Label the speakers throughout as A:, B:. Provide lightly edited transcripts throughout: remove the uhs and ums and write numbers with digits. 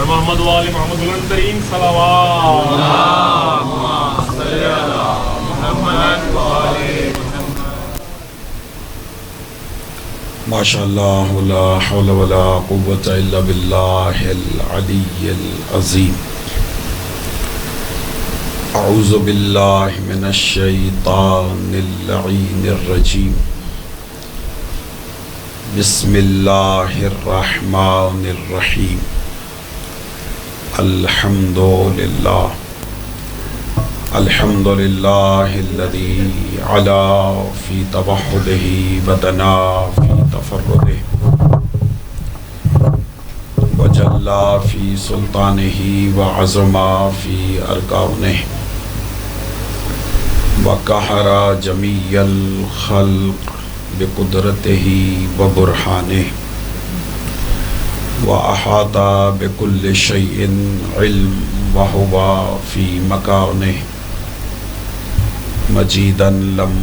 A: محمد وآل محمد بلند ترین صلوات.
B: اللهم صل على محمد وآل محمد.
C: ماشاء اللہ ولا حول ولا قوة الا باللہ العلی العظیم. اعوذ باللہ من الشیطان اللعین الرجیم. بسم اللہ الرحمن الرحیم. الحمد للہ الذي علا فی توحدہ بدنا فی تفردہ وجلا فی سلطانہ وعظما فی ارکانہ وقہر جمیع الخلق بقدرتہ وبرہانہ وأحاط بكل شيء علم وهو في مكانه مجيدا لم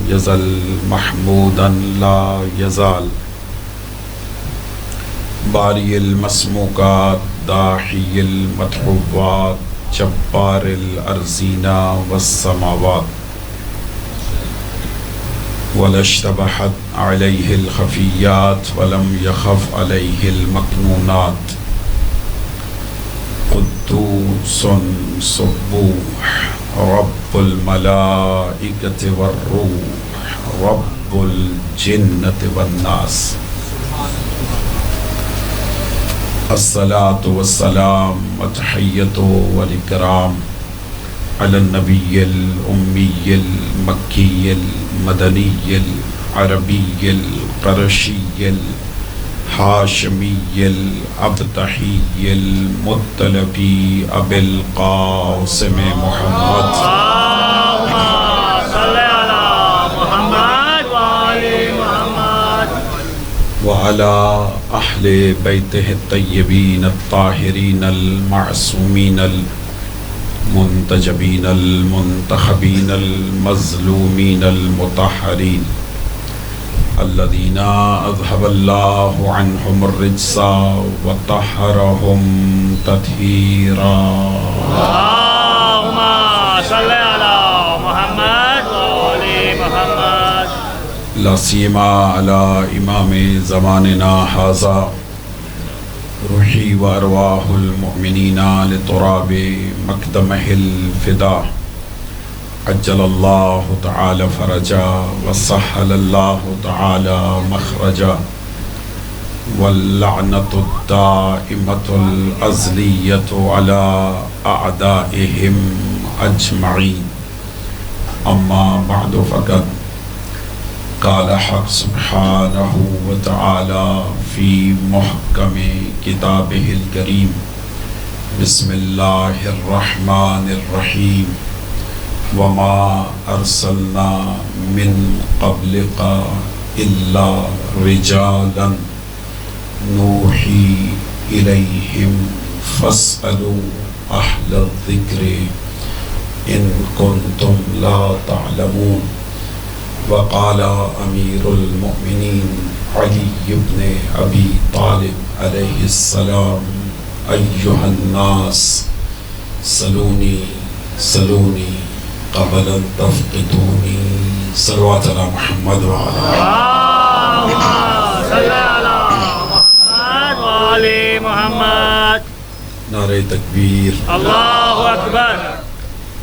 C: يزل محمودا لا يزال باري المسموكات داحي المتحوات جبار الأرضين والسماوات ولا اشتبهت عليه الخفيات ولم يخف عليه المكنونات قدوس سبوح رب الملائكة والروح رب الجنة والناس. الصلاة والسلام والتحية والإكرام على النبي الأمي المكي المدني العربي القرشي الهاشمي الأبطحي المطلبي أبي القاسم محمد.
B: اللهم صل على محمد وآل محمد.
C: وعلى أهل بيته الطيبين الطاهرين المعصومين المنتجبين المنتخبين المظلومين المطهرين الذين أذهب الله عنهم الرجس وطهرهم تطهيرا.
B: اللهم صل على محمد وآل محمد.
C: لا سيما على إمام زماننا هذا روحي وأرواح المؤمنين لتراب مقدمه الفداء عجل الله تعالى فرجا وسهل الله تعالى مخرجا واللعنة الدائمة الأزلية على أعدائهم أجمعين. أما بعد فقد قال حق سبحانه وتعالى في محكم كتابه الكريم بسم الله الرحمن الرحيم وما أرسلنا من قبلك إلا رجالا نوحي إليهم فاسألوا أهل الذكر إن كنتم لا تعلمون. وقال أمير المؤمنين علي بن أبي طالب عليه السلام أيها الناس سلوني قبل أن تفقدوني. صلوات على محمد وعلى
B: اللهم صل على محمد وآل محمد.
C: نعرہ تکبیر.
B: اللہ اکبر.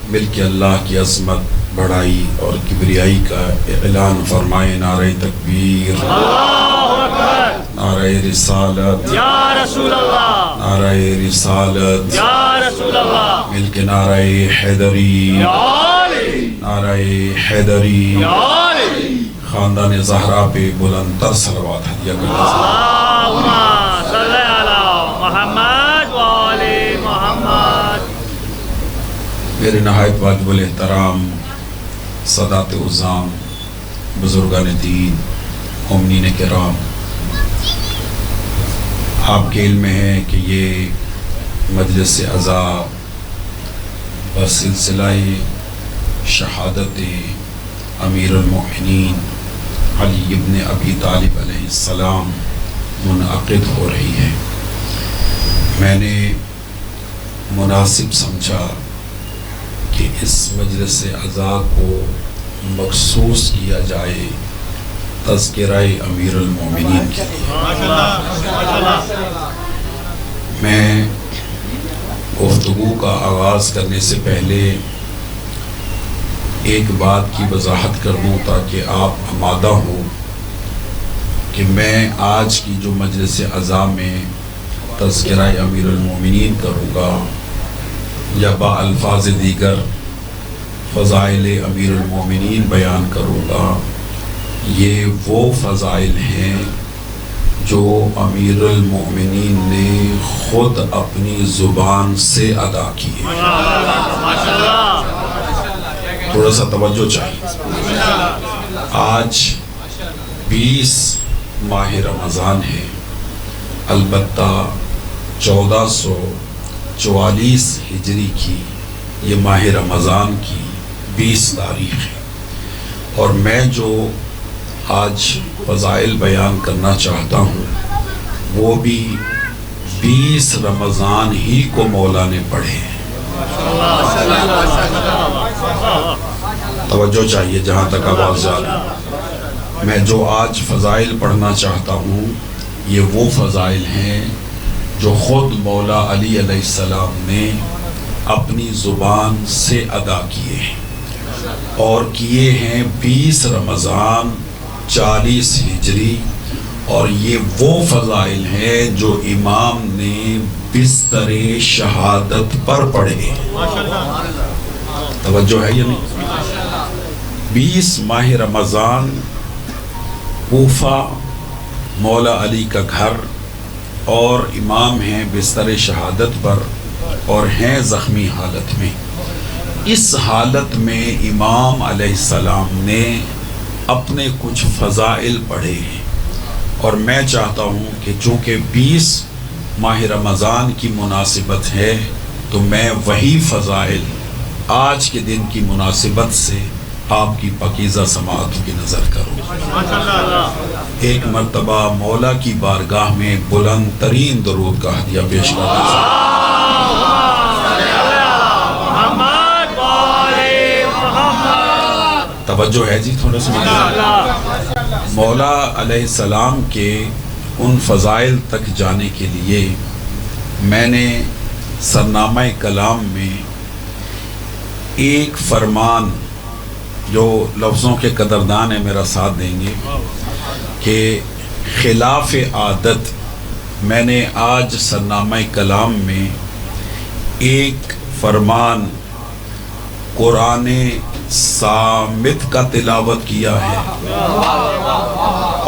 C: مل کے اللہ کی عظمت بڑائی اور کبریائی کا اعلان فرمائے. نعرہ تکبیر.
B: اللہ اکبر.
C: نعرہ رسالت.
B: یا رسول اللہ.
C: نعرہ رسالت.
B: یا رسول اللہ.
C: مل کے نعرہ حیدری.
B: یا علی.
C: نعرہ حیدری.
B: یا علی.
C: خاندان زہرا پہ بلند تر صلوات ہدیہ کرتے ہیں.
B: اللہم صل علی محمد وآل محمد.
C: میرے نہایت واجب الاحترام سادات عظام، بزرگان دین، مومنین کرام، آپ کے علم میں ہے کہ یہ مجلس عزا بسلسلہ شہادت امیر المؤمنین علی ابن ابی طالب علیہ السلام منعقد ہو رہی ہے. میں نے مناسب سمجھا کہ اس مجلس عزا کو مخصوص کیا جائے تذکرہ امیر المومنین کے لیے۔ میں گفتگو کا آغاز کرنے سے پہلے ایک بات کی وضاحت کر دوں تاکہ آپ آمادہ ہوں کہ میں آج کی جو مجلس عزا میں تذکرہ امیر المومنین کروں گا یا با الفاظ دیگر فضائل امیر المومنین بیان کروں گا، یہ وہ فضائل ہیں جو امیر المومنین نے خود اپنی زبان سے ادا کیے۔ تھوڑا سا توجہ چاہیے۔ آج 20 ماہ رمضان ہے، البتہ 1444 ہجری کی یہ ماہ رمضان کی 20 تاریخ ہے، اور میں جو آج فضائل بیان کرنا چاہتا ہوں وہ بھی 20 رمضان ہی کو مولا نے پڑھے ہیں۔ توجہ چاہیے جہاں تک آواز جا رہی۔ میں جو آج فضائل پڑھنا چاہتا ہوں یہ وہ فضائل ہیں جو خود مولا علی علیہ السلام نے اپنی زبان سے ادا کیے ہیں، اور کیے ہیں 20 رمضان 40 ہجری، اور یہ وہ فضائل ہیں جو امام نے بستر شہادت پر پڑھے۔ توجہ ہے یا نہیں؟ 20 ماہ رمضان کوفہ مولا علی کا گھر، اور امام ہیں بستر شہادت پر اور ہیں زخمی حالت میں۔ اس حالت میں امام علیہ السلام نے اپنے کچھ فضائل پڑھے ہیں، اور میں چاہتا ہوں کہ چونکہ 20 ماہ رمضان کی مناسبت ہے تو میں وہی فضائل آج کے دن کی مناسبت سے آپ کی پاکیزہ سماعت کی نظر کروں۔ ایک مرتبہ مولا کی بارگاہ میں بلند ترین درود کا ہدیہ پیش کرتا ہوں۔ توجہ ہے جی تھوڑا سا؟ مولا علیہ السلام کے ان فضائل تک جانے کے لیے میں نے سرنامہ کلام میں ایک فرمان، جو لفظوں کے قدردان ہیں میرا ساتھ دیں گے، کہ خلاف عادت میں نے آج سرنامہ کلام میں ایک فرمان قرآن صامت کا تلاوت کیا ہے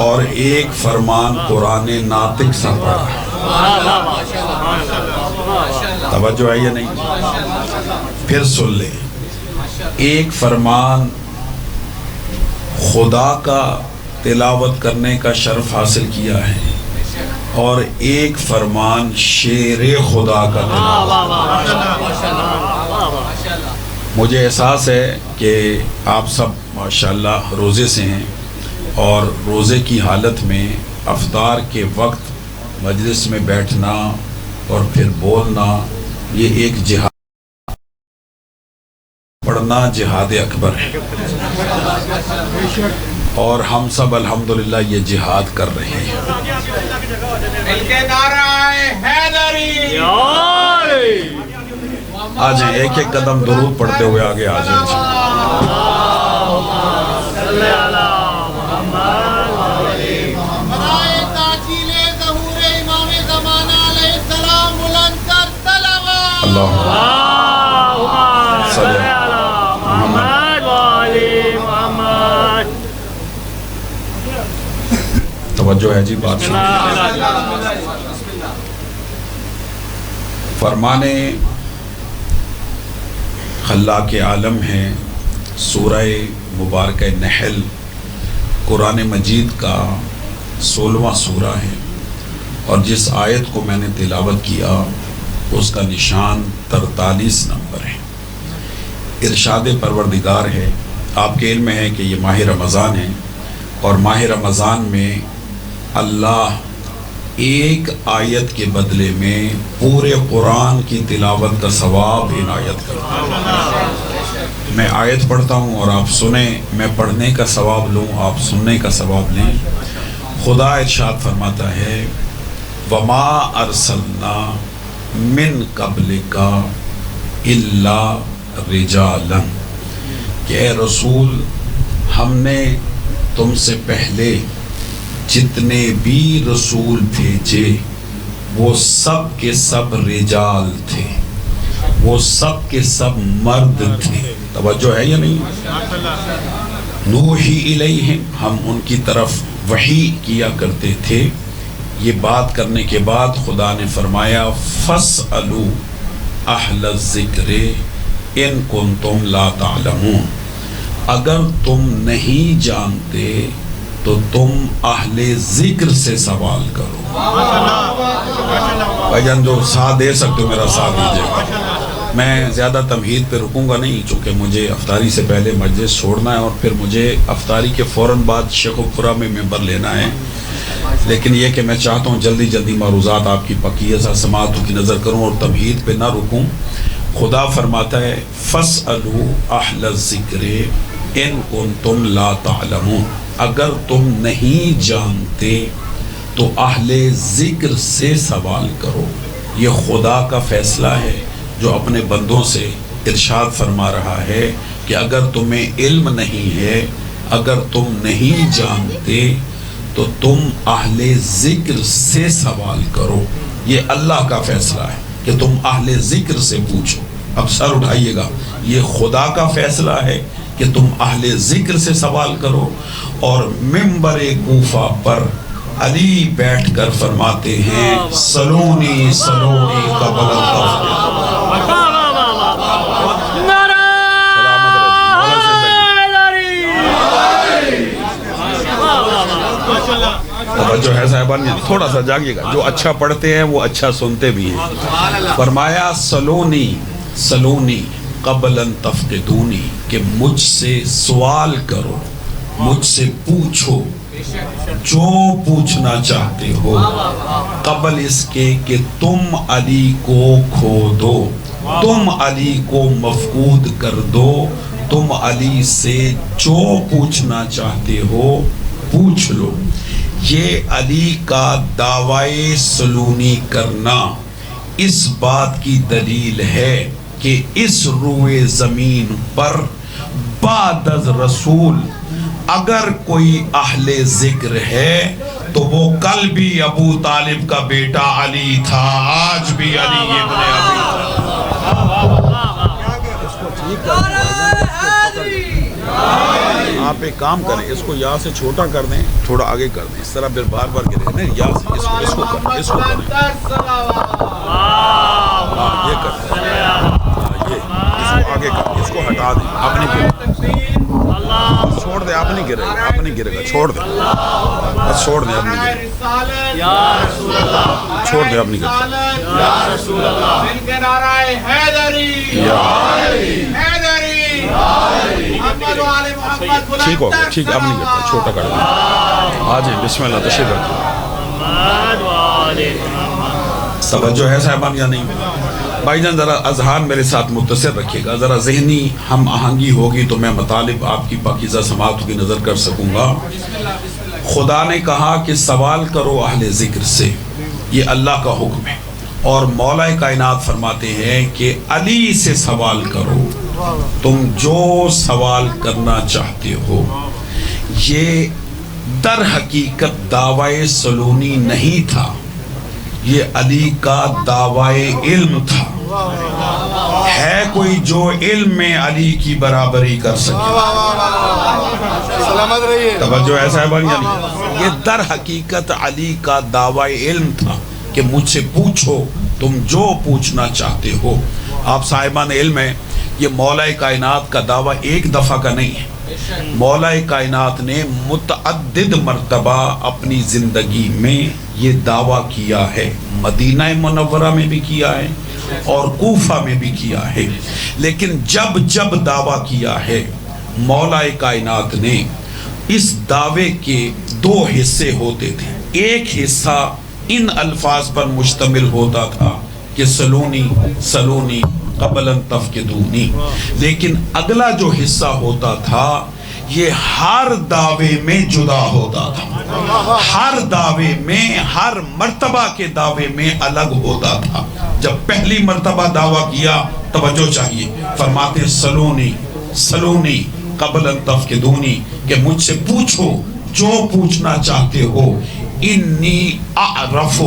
C: اور ایک فرمان قرآن ناطق سے پڑھا ہے۔ توجہ ہے یا نہیں؟ پھر سن لیں، ایک فرمان خدا کا تلاوت کرنے کا شرف حاصل کیا ہے، اور ایک فرمان شیر خدا کا تلاوت۔ مجھے احساس ہے کہ آپ سب ماشاءاللہ روزے سے ہیں، اور روزے کی حالت میں افطار کے وقت مجلس میں بیٹھنا اور پھر بولنا، یہ ایک جہاد، پڑھنا جہاد اکبر ہے، اور ہم سب الحمدللہ یہ جہاد کر رہے ہیں۔ آ جائیں، ایک ایک قدم درود پڑھتے ہوئے آگے آ جائیں۔ توجہ ہے جی، بات سنیں۔ فرمان خلاق عالم ہے، سورہ مبارکہ نحل قرآن مجید کا 16واں سورہ ہے، اور جس آیت کو میں نے تلاوت کیا اس کا نشان 43 نمبر ہے۔ ارشاد پروردگار ہے، آپ کے علم میں ہے کہ یہ ماہ رمضان ہے، اور ماہ رمضان میں اللہ ایک آیت کے بدلے میں پورے قرآن کی تلاوت کا ثواب عنایت کرتا ہوں۔ میں آیت پڑھتا ہوں اور آپ سنیں، میں پڑھنے کا ثواب لوں، آپ سننے کا ثواب لیں۔ خدا ارشاد فرماتا ہے وما ارسلنا من قبلک الا رجالا، کہ اے رسول ہم نے تم سے پہلے جتنے بھی رسول بھیجے وہ سب کے سب رجال تھے، وہ سب کے سب مرد تھے۔ توجہ ہے یا نہیں؟ نوحی الیہم، ہم ان کی طرف وحی کیا کرتے تھے۔ یہ بات کرنے کے بعد خدا نے فرمایا فاسألوا اہل الذکر ان کنتم لا تعلمون، اگر تم نہیں جانتے تو تم اہل ذکر سے سوال کرو۔ بھائی جان جو ساتھ دے سکتے ہو میرا ساتھ دیجیے گا۔ میں زیادہ تمہید پہ رکوں گا نہیں، چونکہ مجھے افطاری سے پہلے مجلس چھوڑنا ہے اور پھر مجھے افطاری کے فوراً بعد شیخ پورہ میں ممبر لینا ہے۔ لیکن یہ کہ میں چاہتا ہوں جلدی جلدی معروضات آپ کی پکیزہ سماعتوں کی نظر کروں اور تمہید پہ نہ رکوں۔ خدا فرماتا ہے فاسألوا اہل الذکر ان کنتم لا تعلمون، اگر تم نہیں جانتے تو اہل ذکر سے سوال کرو۔ یہ خدا کا فیصلہ ہے جو اپنے بندوں سے ارشاد فرما رہا ہے کہ اگر تمہیں علم نہیں ہے، اگر تم نہیں جانتے تو تم اہل ذکر سے سوال کرو۔ یہ اللہ کا فیصلہ ہے کہ تم اہل ذکر سے پوچھو۔ اب سر اٹھائیے گا، یہ خدا کا فیصلہ ہے کہ تم اہل ذکر سے سوال کرو۔ اور ممبر کوفہ پر علی بیٹھ کر فرماتے ہیں سلونی سلونی قبل توجہ ہے صاحبان، تھوڑا سا جاگیے گا، جو اچھا پڑھتے ہیں وہ اچھا سنتے بھی ہیں۔ فرمایا سلونی سلونی قبل ان تفقدونی، کہ مجھ سے سوال کرو، مجھ سے پوچھو جو پوچھنا چاہتے ہو، قبل اس کے کہ تم علی کو کھو دو، تم علی کو مفقود کر دو، تم علی سے جو پوچھنا چاہتے ہو پوچھ لو۔ یہ علی کا دعوی سلونی کرنا اس بات کی دلیل ہے کہ اس روئے زمین پر بعد از رسول اگر کوئی اہل ذکر ہے تو وہ کل بھی ابو طالب کا بیٹا علی تھا، آج بھی علی ابن ابی آپ ایک کام کریں، اس کو یا سے چھوٹا کر دیں، تھوڑا آگے کر دیں، اس طرح پھر بار بار گرے نہیں، یا سے اس کو کریں، اس کو کریں، یہ کر دیں، یہ اس کو آگے کر دیں، اس کو ہٹا دیں، آپ نہیں گرے چھوڑ دیں، آپ نہیں گرے گا، آپ نہیں گرے گا، چھوڑ دیں، بس چھوڑ دیں، آپ نہیں گرے گا، چھوڑ دیں، آپ نہیں گرے ٹھیک ہو گیا، ٹھیک اب نہیں کرتا، چھوٹا کر دیں، آ جائیں، بسم اللہ تشریف رکھیں۔ توجہ ہے صاحبان یا نہیں؟ بھائی جان ذرا اذہان میرے ساتھ متصل رکھیے گا، ذرا ذہنی ہم آہنگی ہوگی تو میں مطالب آپ کی پاکیزہ سماعتوں کی نظر کر سکوں گا۔ خدا نے کہا کہ سوال کرو اہل ذکر سے، یہ اللہ کا حکم ہے، اور مولا کائنات فرماتے ہیں کہ علی سے سوال کرو، تم جو سوال کرنا چاہتے ہو۔ یہ در حقیقت دعوی سلونی نہیں تھا، یہ علی کا دعوی علم تھا۔ ہے کوئی جو علم میں علی کی برابری کر سکے؟ توجہ ہے صاحبان، یعنی یہ در حقیقت علی کا دعوی علم تھا کہ مجھ سے پوچھو تم جو پوچھنا چاہتے ہو۔ آپ صاحبان علم ہیں، یہ مولا کائنات کا دعویٰ ایک دفعہ کا نہیں ہے، مولا کائنات نے متعدد مرتبہ اپنی زندگی میں یہ دعویٰ کیا ہے، مدینہ منورہ میں بھی کیا ہے اور کوفہ میں بھی کیا ہے، لیکن جب جب دعویٰ کیا ہے مولا کائنات نے، اس دعوے کے دو حصے ہوتے تھے۔ ایک حصہ ان الفاظ پر مشتمل ہوتا تھا کہ سلونی سلونی قبل ان تفقدونی، لیکن اگلا جو حصہ ہوتا تھا یہ ہر دعوے میں جدا ہوتا تھا، ہر دعوے میں، ہر مرتبہ کے دعوے میں الگ ہوتا تھا۔ جب پہلی مرتبہ دعویٰ کیا، توجہ چاہیے، فرماتے سلونی سلونی قبل ان تفقدونی، کہ مجھ سے پوچھو جو پوچھنا چاہتے ہو، انی اعرف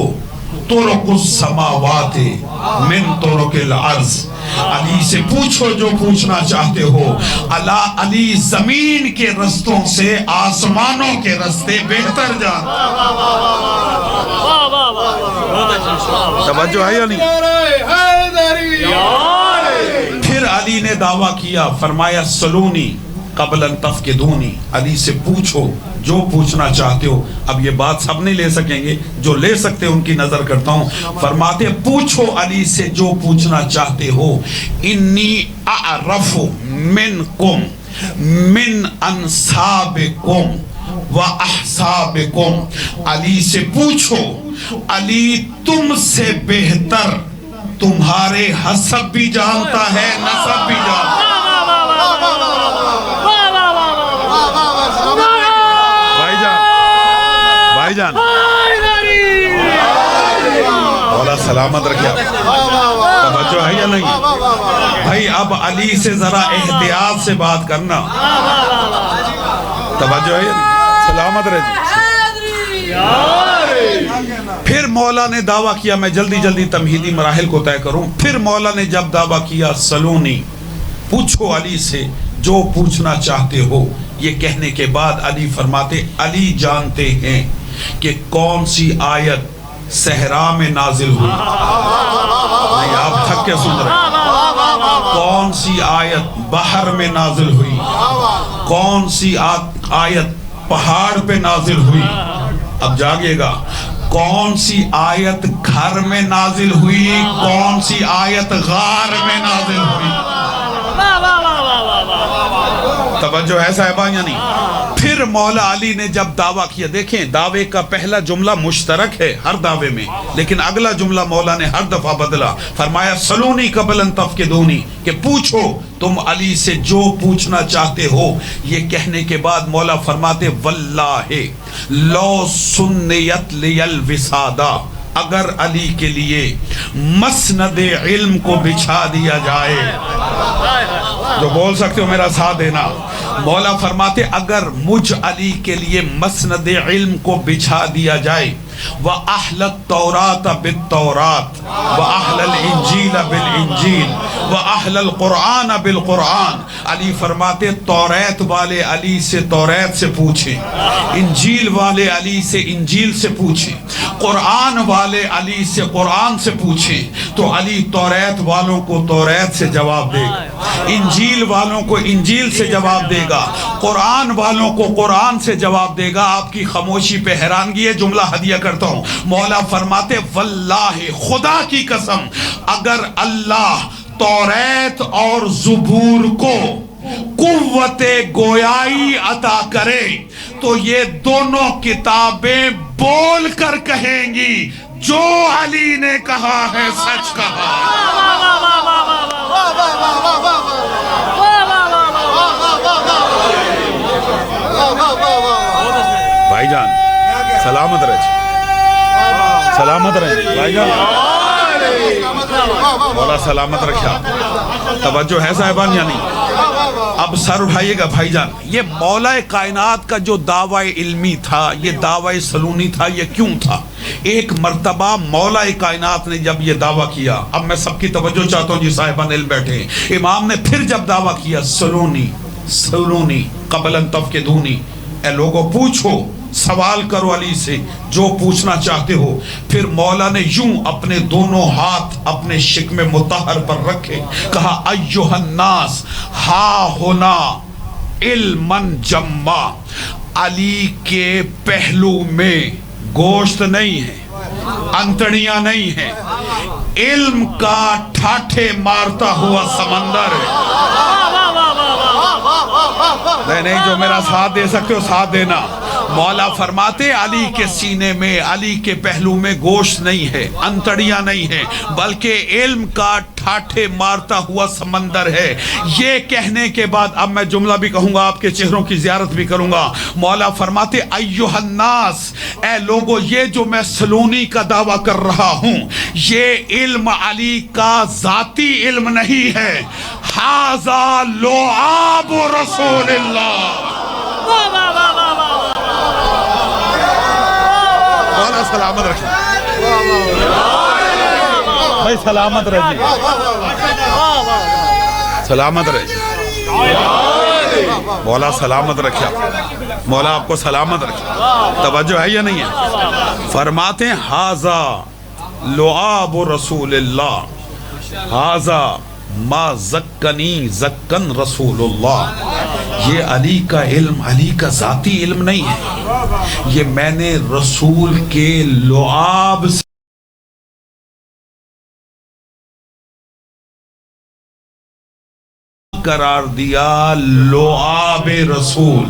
C: طرق السماوات من طرق الارض، علی سے پوچھو جو پوچھنا چاہتے ہو، علی زمین کے رستوں سے آسمانوں کے رستے بہتر جانتا۔ توجہ ہے یا نہیں؟ پھر علی نے دعویٰ کیا، فرمایا سلونی قبل ان تفقدونی، علی سے پوچھو جو پوچھنا چاہتے ہو۔ اب یہ بات سب نہیں لے سکیں گے، جو لے سکتے ان کی نظر کرتا ہوں۔ فرماتے پوچھو علی سے جو پوچھنا چاہتے ہو، انی اعرف منکم من انسابکم و احسابکم، علی سے پوچھو، علی تم سے بہتر تمہارے حسب بھی جانتا ہے، نسب بھی جانتا ہے۔ بھائی جان مولا سلامت رکھے، توجہ ہے یا نہیں؟ بھائی اب علی سے ذرا احتیاط سے بات کرنا، توجہ ہے یا نہیں؟ سلامت رہے جی۔ پھر مولا نے دعویٰ کیا، میں جلدی جلدی تمہیدی مراحل کو طے کروں۔ پھر مولا نے جب دعویٰ کیا سلونی، پوچھو علی سے جو پوچھنا چاہتے ہو، یہ کہنے کے بعد علی فرماتے علی جانتے ہیں کہ کون سی آیت صحرا میں نازل ہوئی، نہیں آپ تھک کے سن رہے، کون سی آیت بحر میں نازل ہوئی، کون سی آیت پہاڑ پہ نازل ہوئی، اب جاگیے گا، کون سی آیت گھر میں نازل ہوئی، کون سی آیت غار میں نازل ہوئی۔ توجہ ہے صاحبہ یا نہیں؟ پھر مولا علی نے جب دعویٰ کیا، دیکھیں دعوے کا پہلا جملہ مشترک ہے ہر دعوے میں، لیکن اگلا جملہ مولا نے ہر دفعہ بدلا، فرمایا سلونی قبل ان تفقدونی، کہ پوچھو تم علی سے جو پوچھنا چاہتے ہو۔ یہ کہنے کے بعد مولا فرماتے واللہ لو سنیت لی الوسادہ، اگر علی کے لیے مسند علم کو بچھا دیا جائے، جو بول سکتے ہو میرا ساتھ دینا، مولا فرماتے اگر مجھ علی کے لیے مسند علم کو بچھا دیا جائے، وَأَحْلَ التَّوْرَاتَ بِالتَّوْرَاتِ وَأَحْلَ الْإِنْجِيلَ بِالْإِنْجِيلِ وَأَحْلَ الْقُرْآنَ بِالْقُرْآنِ، علی فرماتے توریت والے علی سے توریت سے پوچھیں، انجیل والے علی سے انجیل سے پوچھیں، قرآن والے علی سے قرآن سے پوچھیں، تو علی توریت والوں کو توریت سے جواب دے گا، انجیل والوں کو انجیل سے جواب دے گا، قرآن والوں کو قرآن سے جواب دے گا۔ آپ کی خاموشی پہ حیرانگی ہے، جملہ ہدیہ کرتا ہوں، مولا فرماتے واللہ خدا کی قسم، اگر اللہ توریت اور زبور کو قوت گویائی عطا کرے تو یہ دونوں کتابیں بول کر کہیں گی جو علی نے کہا ہے سچ کہا۔ بھائی جان سلامت رہے، سلامت رہے بھائی جان، مولا سلامت رکھا، توجہ ہے صاحبان یا نہیں؟ اب سر اٹھائیے گا بھائی جان، یہ مولا کائنات کا جو دعوی علمی تھا، یہ دعوی سلونی تھا، یہ کیوں تھا؟ ایک مرتبہ مولا کائنات نے جب یہ دعویٰ کیا، اب میں سب کی توجہ چاہتا ہوں جی صاحبان علم بیٹھے ہیں، امام نے پھر جب دعویٰ کیا سلونی سلونی قبل ان تفقدونی، اے لوگو پوچھو، سوال کرو علی سے جو پوچھنا چاہتے ہو۔ پھر مولا نے یوں اپنے دونوں ہاتھ اپنے شکم مطہر پر رکھے، کہا ایھا الناس ہا ہونا علمن جمع، علی کے پہلو میں گوشت نہیں ہے، انتڑیاں نہیں ہیں، علم کا ٹھاٹھے مارتا ہوا سمندر ہے۔ نہیں جو میرا ساتھ دے سکتے ہو ساتھ دینا، مولا فرماتے علی کے سینے میں، علی کے پہلو میں گوشت نہیں ہے، انتڑیاں نہیں ہیں، بلکہ علم کا ٹھاٹھے مارتا ہوا سمندر ہے۔ یہ کہنے کے بعد اب میں جملہ بھی کہوں گا، آپ کے چہروں کی زیارت بھی کروں گا۔ مولا فرماتے ایھا الناس، اے لوگو، یہ جو میں سلونی کا دعویٰ کر رہا ہوں، یہ علم علی کا ذاتی علم نہیں ہے، ھذا لعاب رسول اللہ۔ مولا سلامت رکھیں بھائی، سلامت رہیے، سلامت رہیے، مولا سلامت رکھے، مولا آپ کو سلامت رکھے۔ توجہ ہے یا نہیں ہے؟ فرماتے ہیں ھذا لعاب رسول اللہ، ھذا ما زکنی زکن رسول اللہ۔ یہ علی کا علم، علی کا ذاتی علم نہیں ہے، یہ میں نے رسول کے لعاب سے قرار دیا، لعاب رسول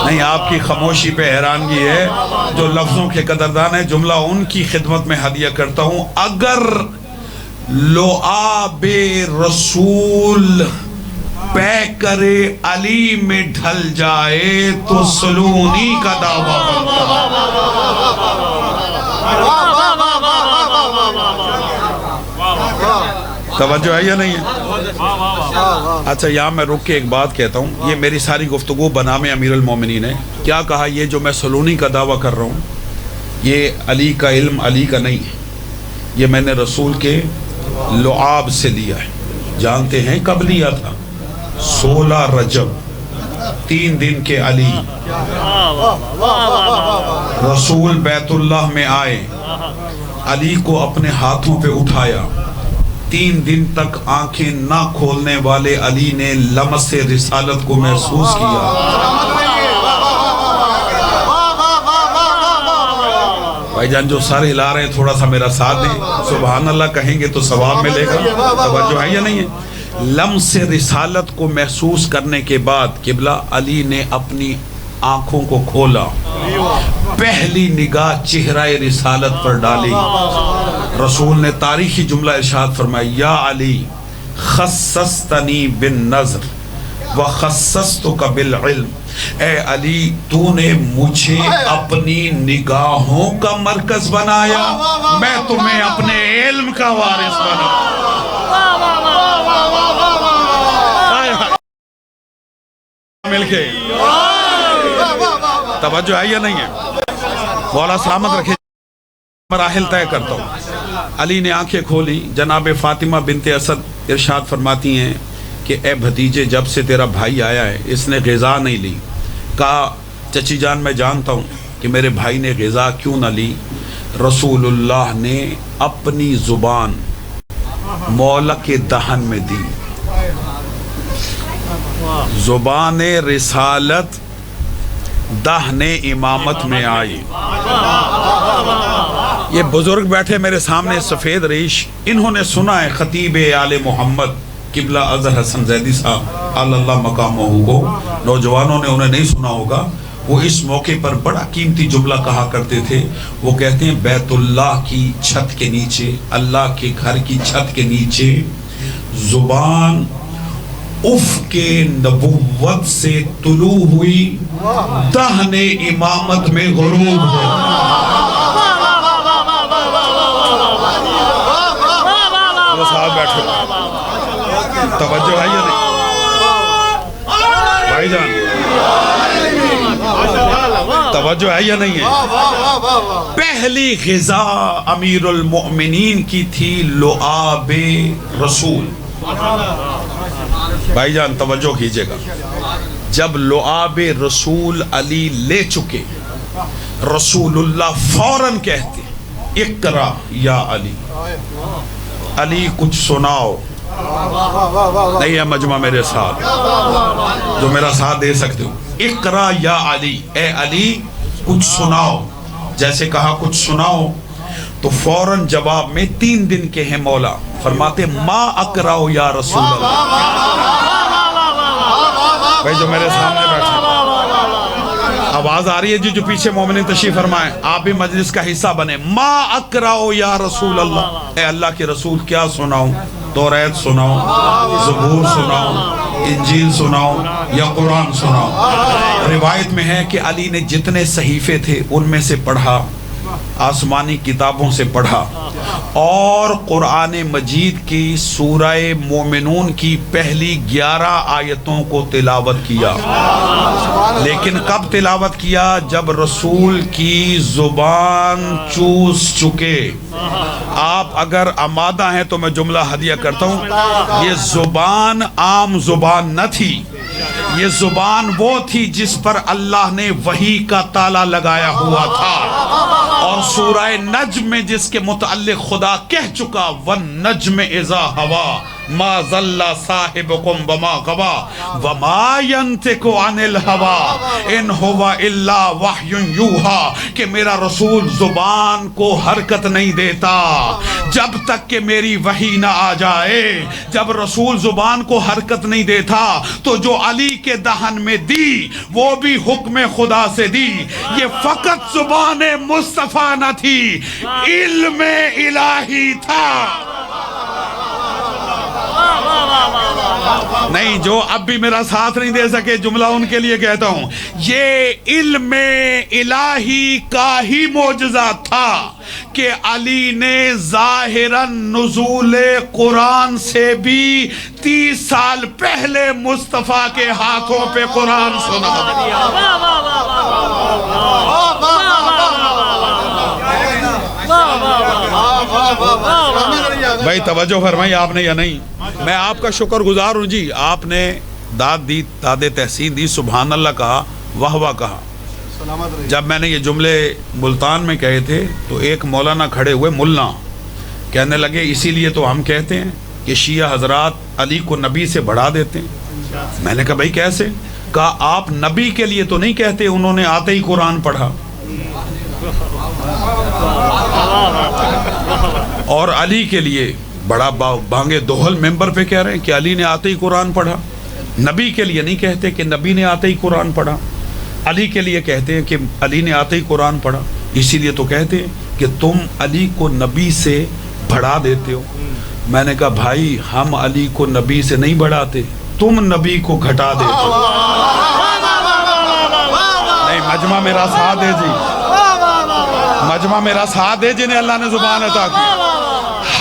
C: نہیں۔ آپ کی خاموشی پہ حیرانگی ہے، جو لفظوں کے قدردان ہیں، جملہ ان کی خدمت میں ہدیہ کرتا ہوں۔ اگر لعاب رسول پے کرے علی میں ڈھل جائے تو سلونی کا دعویٰ توجہ ہے یا نہیں ہے؟ اچھا، یہاں میں رک کے ایک بات کہتا ہوں، یہ میری ساری گفتگو بنام امیر المومنین ہے۔ کیا کہا؟ یہ جو میں سلونی کا دعویٰ کر رہا ہوں، یہ علی کا علم علی کا نہیں ہے، یہ میں نے رسول کے لعاب سے لیا ہے۔ جانتے ہیں کب لیا تھا؟ 16 رجب، 3 دن کے علی رسول بیت اللہ میں آئے، علی کو اپنے ہاتھوں پہ اٹھایا، 3 دن تک آنکھیں نہ کھولنے والے علی نے لمس رسالت کو محسوس کیا۔ بھائی جان جو سارے ہلا رہے ہیں تھوڑا سا میرا ساتھ دیں، سبحان اللہ کہیں گے تو ثواب ملے گا۔ توجہ ہے یا نہیں ہے؟ لمس رسالت کو محسوس کرنے کے بعد قبلہ علی نے اپنی آنکھوں کو کھولا، پہلی نگاہ چہرہ رسالت پر ڈالی۔ رسول نے تاریخی جملہ ارشاد فرمایا، یا علی خصصتنی بالنظر وخصصتک بالعلم۔ اے علی، تو نے مجھے اپنی نگاہوں کا مرکز بنایا، میں تمہیں اپنے علم کا وارث بنایا۔ مل کے توجہ ہے یا نہیں ہے؟ مولا سلامت رکھے۔ مراحل طے کرتا ہوں۔ علی نے آنکھیں کھولی، جناب فاطمہ بنت اسد ارشاد فرماتی ہیں کہ اے بھتیجے، جب سے تیرا بھائی آیا ہے اس نے غذا نہیں لی۔ کہا چچی جان میں جانتا ہوں کہ میرے بھائی نے غذا کیوں نہ لی۔ رسول اللہ نے اپنی زبان مولا کے دہن میں دی، زبان رسالت دہن امامت میں آئی۔ یہ بزرگ بیٹھے میرے سامنے سفید ریش، انہوں نے سنا ہے خطیب آل محمد قبلہ اظہر حسن زیدی صاحب اللہ مقامہ کو، نوجوانوں نے انہیں نہیں سنا ہوگا۔ وہ اس موقع پر بڑا قیمتی جملہ کہا کرتے تھے، وہ کہتے ہیں بیت اللہ کی چھت کے نیچے، اللہ کے گھر کی چھت کے نیچے زبان افق نبوت سے طلوع ہوئی، دہن امامت میں غروب ہو۔ صاحب بیٹھو، توجہ ہے یا نہیں بھائی جان؟ توجہ ہے یا نہیں ہے؟ پہلی غذا امیر المؤمنین کی تھی لعاب رسول۔ بھائی جان توجہ کیجئے گا، جب لعاب رسول علی لے چکے، رسول اللہ فوراً کہتے اقرا یا علی، علی کچھ سناؤ۔ نہیں ہے مجمع میرے ساتھ جو میرا ساتھ دے سکتے ہو؟ اقرا یا علی، اے علی کچھ سناؤ۔ جیسے کہا کچھ سناؤ تو فوراً جواب میں 3 دن کے ہیں مولا، فرماتے ما اقراؤ یا رسول اللہ۔ بھائی جو میرے سامنے بیٹھے آواز آ رہی ہے جی جو پیچھے مومنین تشریف فرمائیں، آپ بھی مجلس کا حصہ بنے. ما اقرأ یا رسول اللہ، اے اللہ کے رسول کیا سناؤں؟ توریت سناؤں، زبور سناؤں، انجیل سناؤں یا قرآن سناؤں؟ روایت میں ہے کہ علی نے جتنے صحیفے تھے ان میں سے پڑھا، آسمانی کتابوں سے پڑھا، اور قرآن مجید کی سورہ مومنون کی پہلی 11 آیتوں کو تلاوت کیا. لیکن کب تلاوت کیا؟ جب رسول کی زبان چوس چکے. آپ اگر آمادہ ہیں تو میں جملہ ہدیہ کرتا ہوں. یہ زبان عام زبان نہ تھی، یہ زبان وہ تھی جس پر اللہ نے وحی کا تالا لگایا ہوا تھا. اور سورہ نجم میں جس کے متعلق خدا کہہ چکا وَالنَّجْمِ اِذَا هَوَا مَا ضَلَّ صَاحِبُكُمْ وَمَا غَوَا وَمَا يَنْتِقُ عَنِ الْهَوَا إِنْ هُوَ إِلَّا وَحْيٌ يُوحَا، کہ میرا رسول زبان کو حرکت نہیں دیتا جب تک کہ میری وحی نہ آ جائے. جب رسول زبان کو حرکت نہیں دیتا تو جو علی کے دہن میں دی وہ بھی حکم خدا سے دی. یہ فقط زبان مصطفیٰ نہ تھی، علم الہی تھا. نہیں، جو اب بھی میرا ساتھ نہیں دے سکے جملہ ان کے لیے کہتا ہوں، یہ علم الہی کا ہی معجزہ تھا کہ علی نے ظاہراً نزول قرآن سے بھی 30 سال پہلے مصطفیٰ کے ہاتھوں پہ قرآن سنا دیا. بھائی توجہ فرمائی آپ نے یا نہیں؟ میں آپ کا شکر گزار ہوں جی. آپ نے داد دی، داد تحسین دی، سبحان اللہ کہا، واہ واہ کہا. جب میں نے یہ جملے ملتان میں کہے تھے تو ایک مولانا کھڑے ہوئے، ملا، کہنے لگے اسی لیے تو ہم کہتے ہیں کہ شیعہ حضرات علی کو نبی سے بڑھا دیتے ہیں. میں نے کہا بھائی کیسے؟ کہا آپ نبی کے لیے تو نہیں کہتے، انہوں نے آتے ہی قرآن پڑھا. اور علی کے لیے بڑا بانگے دوہل ممبر پہ کہہ رہے ہیں کہ علی نے آتے ہی قرآن پڑھا. نبی کے لیے نہیں کہتے کہ نبی نے آتے ہی قرآن پڑھا، علی کے لیے کہتے ہیں کہ علی نے آتے ہی قرآن پڑھا. اسی لیے تو کہتے ہیں کہ تم علی کو نبی سے بڑھا دیتے ہو. میں نے کہا بھائی ہم علی کو نبی سے نہیں بڑھاتے، تم نبی کو گھٹا دیتے ہو. نہیں، مجمع میرا ساتھ دے جی، مجمع میرا ساتھ دے جنہیں اللہ نے زبان عطا کی.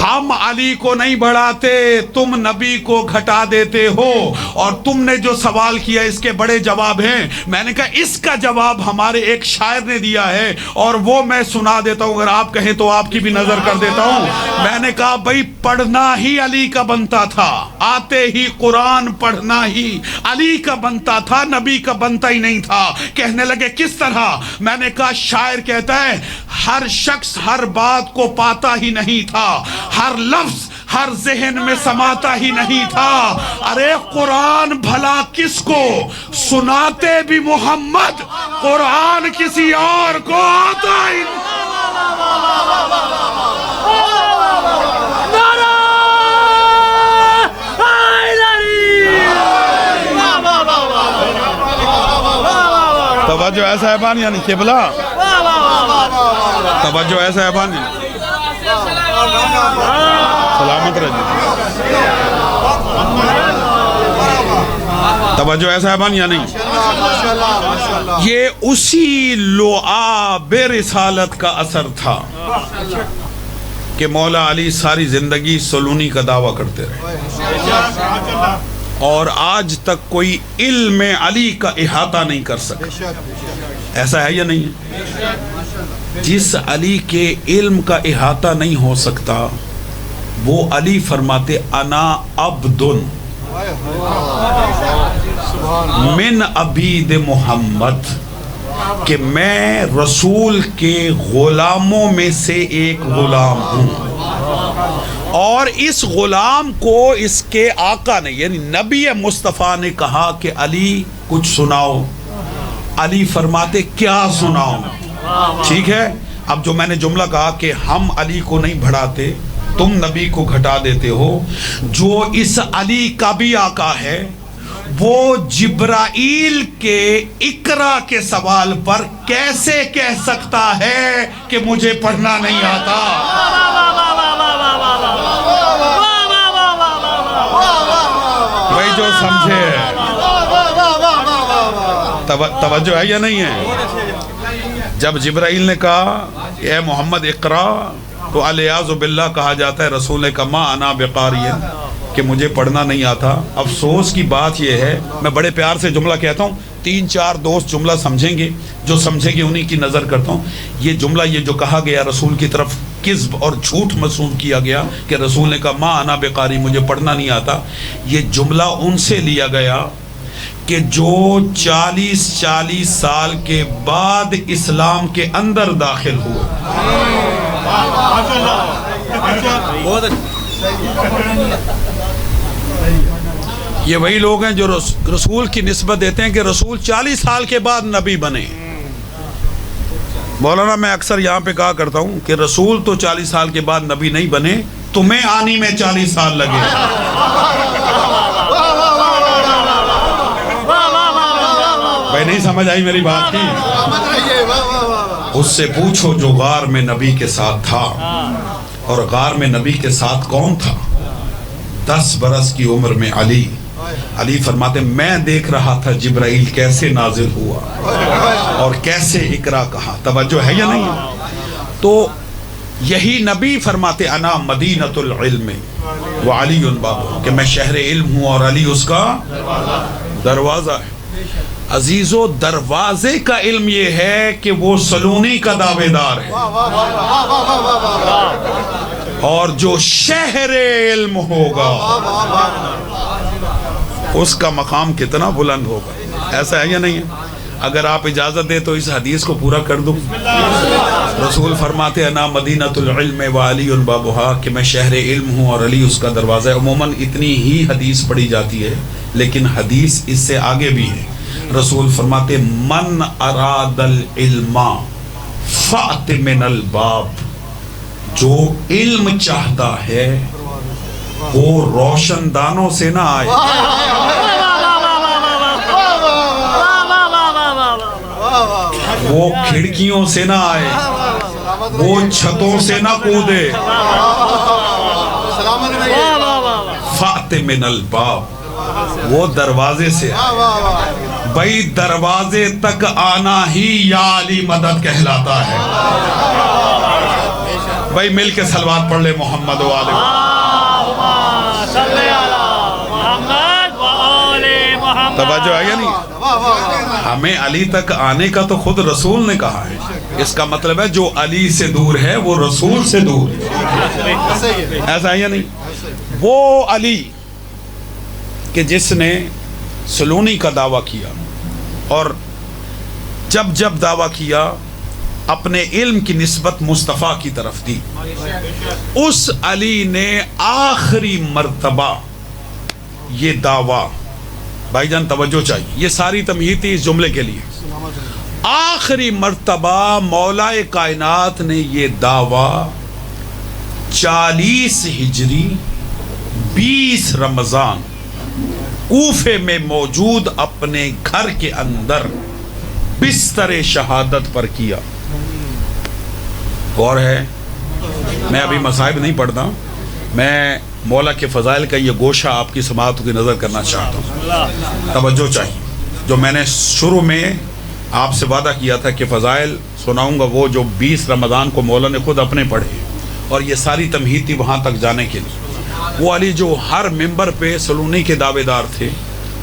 C: ہم علی کو نہیں بڑھاتے، تم نبی کو گھٹا دیتے ہو. اور تم نے جو سوال کیا اس کے بڑے جواب ہیں. میں نے کہا اس کا جواب ہمارے ایک شاعر نے دیا ہے اور وہ میں سنا دیتا ہوں، اگر آپ کہیں تو آپ کی بھی نظر کر دیتا ہوں. میں نے کہا بھئی پڑھنا ہی علی کا بنتا تھا، آتے ہی قرآن پڑھنا ہی علی کا بنتا تھا، نبی کا بنتا ہی نہیں تھا. کہنے لگے کس طرح؟ میں نے کہا شاعر کہتا ہے ہر شخص ہر بات کو پاتا ہی نہیں تھا، ہر لفظ ہر ذہن میں سماتا ہی نہیں تھا. ارے قرآن بھلا کس کو سناتے بھی محمد، قرآن کسی اور کو آتا ہی نہیں. توجہ ایسا ہے بانی یعنی قبلہ، توجہ ایسا ہے بانی سلامت رہے. توجہ ایسا ہے بانی یا نہیں؟ یہ اسی لعاب رسالت کا اثر تھا کہ مولا علی ساری زندگی سلونی کا دعویٰ کرتے رہے اور آج تک کوئی علم علی کا احاطہ نہیں کر سکا. ایسا ہے یا نہیں ہے؟ جس علی کے علم کا احاطہ نہیں ہو سکتا وہ علی فرماتے انا عبد من عبید محمد، کہ میں رسول کے غلاموں میں سے ایک غلام ہوں. اور اس غلام کو اس کے آقا نے یعنی نبی مصطفیٰ نے کہا کہ علی کچھ سناؤ. علی فرماتے کیا سناؤ؟ ٹھیک ہے، اب جو میں نے جملہ کہا کہ ہم علی کو نہیں بڑھاتے، تم نبی کو گھٹا دیتے ہو، جو اس علی کا بھی آقا ہے وہ جبرائیل کے اقرا کے سوال پر کیسے کہہ سکتا ہے کہ مجھے پڑھنا نہیں آتا؟ بھائی جو سمجھے توجہ ہے یا نہیں ہے؟ جب جبرائیل نے کہا اے محمد اقرا تو الیاذ باللہ کہا جاتا ہے رسول نے کہا ما انا بقاری، کہ مجھے پڑھنا نہیں آتا۔ افسوس کی بات یہ ہے، میں بڑے پیار سے جملہ کہتا ہوں، 3-4 دوست جملہ سمجھیں گے، جو سمجھیں گے انہی کی نظر کرتا ہوں۔ یہ جملہ یہ جو کہا گیا رسول کی طرف کذب اور جھوٹ مسوم کیا گیا کہ رسول نے کہا ما انا بقاری، مجھے پڑھنا نہیں آتا، یہ جملہ ان سے لیا گیا کہ جو 40 سال کے بعد اسلام کے اندر داخل ہوئے۔ یہ وہی لوگ ہیں جو رسول کی نسبت دیتے ہیں کہ رسول 40 سال کے بعد نبی بنے۔ مولانا میں اکثر یہاں پہ کہا کرتا ہوں کہ رسول تو 40 سال کے بعد نبی نہیں بنے، تمہیں آنی میں 40 سال لگے۔ بھائی نہیں سمجھ آئی میری بات کی؟ اس سے پوچھو جو غار میں نبی کے ساتھ تھا، اور غار میں نبی کے ساتھ کون تھا؟ 10 برس کی عمر میں علی فرماتے میں دیکھ رہا تھا جبرائیل کیسے نازل ہوا اور کیسے اقرا کہا۔ توجہ ہے یا نہیں؟ تو یہی نبی فرماتے انا مدینۃ العلم وعلی بابہ، کہ میں شہر علم ہوں اور علی اس کا دروازہ ہے۔ عزیزو، دروازے کا علم یہ ہے کہ وہ سلونی کا دعوے دار ہے، اور جو شہر علم ہوگا اس کا مقام کتنا بلند ہوگا۔ ایسا ہے یا نہیں ہے؟ اگر آپ اجازت دیں تو اس حدیث کو پورا کر دوں۔ رسول فرماتے انا مدینۃ العلم وعلی بابہا، کہ میں شہر علم ہوں اور علی اس کا دروازہ ہے۔ عموماً اتنی ہی حدیث پڑھی جاتی ہے، لیکن حدیث اس سے آگے بھی ہے۔ رسول فرماتے من اراد العلم فأت من الباب، جو علم چاہتا ہے وہ روشن دانوں سے نہ آئے، وہ کھڑکیوں سے نہ آئے، وہ چھتوں سے نہ کودے۔ فأت من الباب، وہ دروازے سے آئے۔ بھائی دروازے تک آنا ہی یا علی مدد کہلاتا ہے۔ بھائی مل کے صلوات پڑھ لے محمد و آل محمد۔ توجہ ہے یا نہیں؟ ہمیں علی تک آنے کا تو خود رسول نے کہا ہے، اس کا مطلب ہے جو علی سے دور ہے وہ رسول سے دور ہے۔ ایسا ہے یا نہیں؟ وہ علی کہ جس نے سلونی کا دعویٰ کیا، اور جب دعویٰ کیا اپنے علم کی نسبت مصطفیٰ کی طرف دی، اس علی نے آخری مرتبہ یہ دعویٰ، بھائی جان توجہ چاہیے، یہ ساری تمہید تھی اس جملے کے لیے، آخری مرتبہ مولا کائنات نے یہ دعویٰ 40 ہجری 20 رمضان کوفے میں موجود اپنے گھر کے اندر بستر شہادت پر کیا۔ غور ہے، میں ابھی مصائب نہیں پڑھتا، میں مولا کے فضائل کا یہ گوشہ آپ کی سماعت کی نظر کرنا چاہتا ہوں۔ توجہ چاہیے، جو میں نے شروع میں آپ سے وعدہ کیا تھا کہ فضائل سناؤں گا، وہ جو 20 رمضان کو مولا نے خود اپنے پڑھے، اور یہ ساری تمہید تھی وہاں تک جانے کے لیے۔ وہ علی جو ہر ممبر پہ سلونی کے دعوے دار تھے،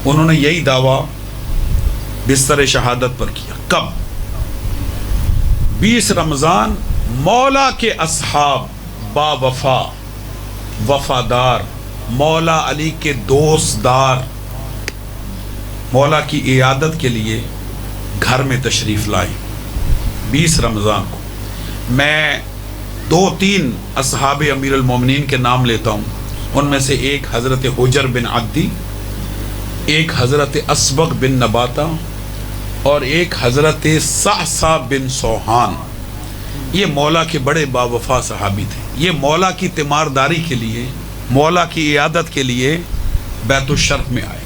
C: انہوں نے یہی دعویٰ بستر شہادت پر کیا۔ کب؟ 20 رمضان مولا کے اصحاب با وفا، وفادار، مولا علی کے دوست دار، مولا کی عیادت کے لیے گھر میں تشریف لائے 20 رمضان کو۔ میں 2-3 اصحاب امیر المومنین کے نام لیتا ہوں، ان میں سے ایک حضرت حجر بن عدی، ایک حضرت اسبغ بن نباتہ، اور ایک حضرت صعصع بن سوحان۔ یہ مولا کے بڑے باوفا صحابی تھے۔ یہ مولا کی تیمارداری کے لیے، مولا کی عیادت کے لیے بیت الشرف میں آئے۔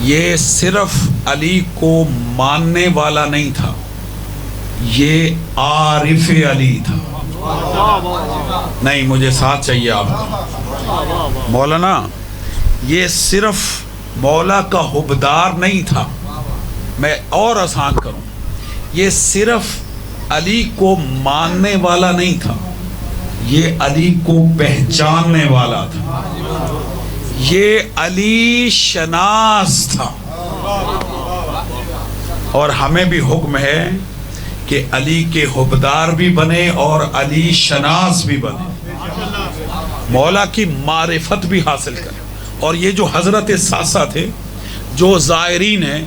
C: یہ صرف علی کو ماننے والا نہیں تھا، یہ عارف علی تھا. نہیں، مجھے ساتھ چاہیے آپ کا مولانا. یہ صرف مولا کا حبدار نہیں تھا، میں اور آسان کروں، یہ صرف علی کو ماننے والا نہیں تھا، یہ علی کو پہچاننے والا تھا، یہ علی شناس تھا. اور ہمیں بھی حکم ہے کہ علی کے حبدار بھی بنے اور علی شناس بھی بنے، مولا کی معرفت بھی حاصل کریں. اور یہ جو حضرت ساسا تھے، جو زائرین ہیں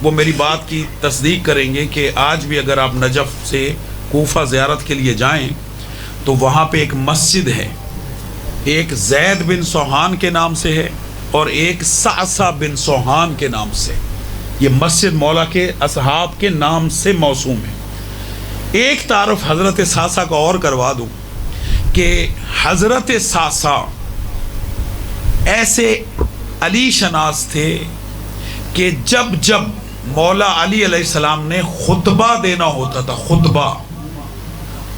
C: وہ میری بات کی تصدیق کریں گے کہ آج بھی اگر آپ نجف سے کوفہ زیارت کے لیے جائیں تو وہاں پہ ایک مسجد ہے، ایک زید بن سوہان کے نام سے ہے اور ایک ساسا بن سوہان کے نام سے. یہ مسجد مولا کے اصحاب کے نام سے موسوم ہے. ایک تعارف حضرت ساسا کا اور کروا دوں کہ حضرت ساسا ایسے علی شناس تھے کہ جب جب مولا علی علیہ السلام نے خطبہ دینا ہوتا تھا، خطبہ،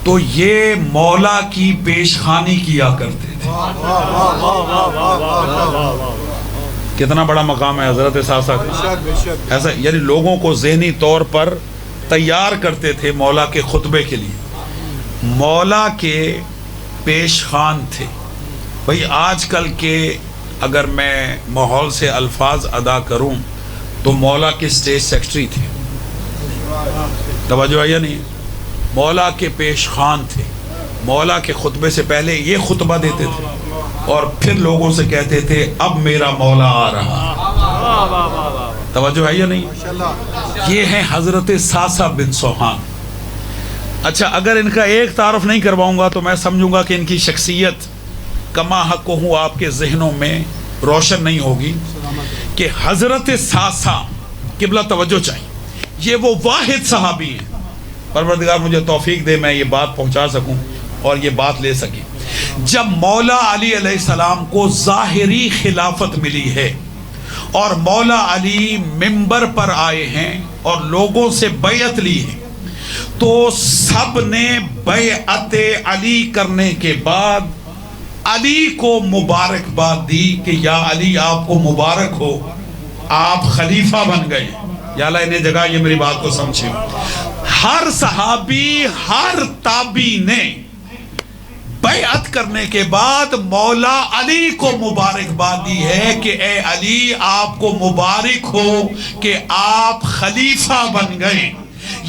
C: تو یہ مولا کی پیشخوانی کیا کرتے تھے. کتنا بڑا مقام ہے حضرت ساسا کا. ایسا یعنی لوگوں کو ذہنی طور پر تیار کرتے تھے مولا کے خطبے کے لیے. مولا کے پیشخوان تھے. بھئی آج کل کے اگر میں ماحول سے الفاظ ادا کروں تو مولا کے اسٹیج سیکرٹری تھے. توجہ ہے یا نہیں؟ مولا کے پیشخوان تھے. مولا کے خطبے سے پہلے یہ خطبہ دیتے تھے اور پھر لوگوں سے کہتے تھے اب میرا مولا آ رہا. توجہ ہے یا نہیں؟ یہ ہیں حضرت ساسا بن سوہان. اچھا، اگر ان کا ایک تعارف نہیں کرواؤں گا تو میں سمجھوں گا کہ ان کی شخصیت کما حق ہوں آپ کے ذہنوں میں روشن نہیں ہوگی. کہ حضرت ساسا قبلہ توجہ چاہیے، یہ وہ واحد صحابی ہیں، پروردگار مجھے توفیق دے میں یہ بات پہنچا سکوں اور یہ بات لے سکی. جب مولا علی علیہ السلام کو ظاہری خلافت ملی ہے اور مولا علی منبر پر آئے ہیں اور لوگوں سے بیعت لی ہے، تو سب نے بیعت علی کرنے کے بعد علی کو مبارکباد دی کہ یا علی آپ کو مبارک ہو، آپ خلیفہ بن گئے. یا اللہ انہیں جگہ یہ میری بات کو سمجھیں. ہر صحابی، ہر تابعی نے بیعت کرنے کے بعد مولا علی کو مبارکباد دی ہے کہ اے علی آپ کو مبارک ہو کہ آپ خلیفہ بن گئے.